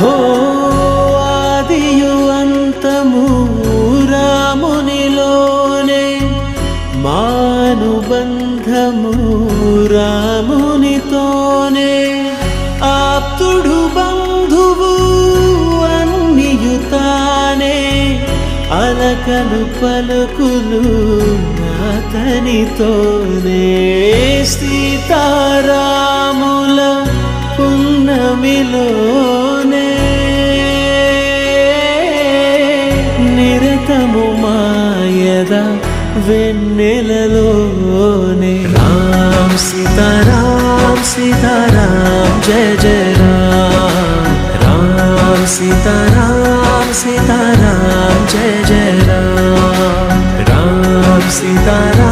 హో ఆదియు అంతము రామునిలోనే, మానుబంధము రామునితోనే, ఆప్తుడు బంధువు అన్నియుతానే, అలకలు పలుకులు అతనితోనే. సీతారాముల పున్నమిలోనే, నిరతము మాయద వెన్నెలలోనే. రామ్ సీతారాం సీతారాం జయ జయ రామ్, రామ్ సీతారాం సీతారాం జయ జయ రామ్, రామ్ సీతారాం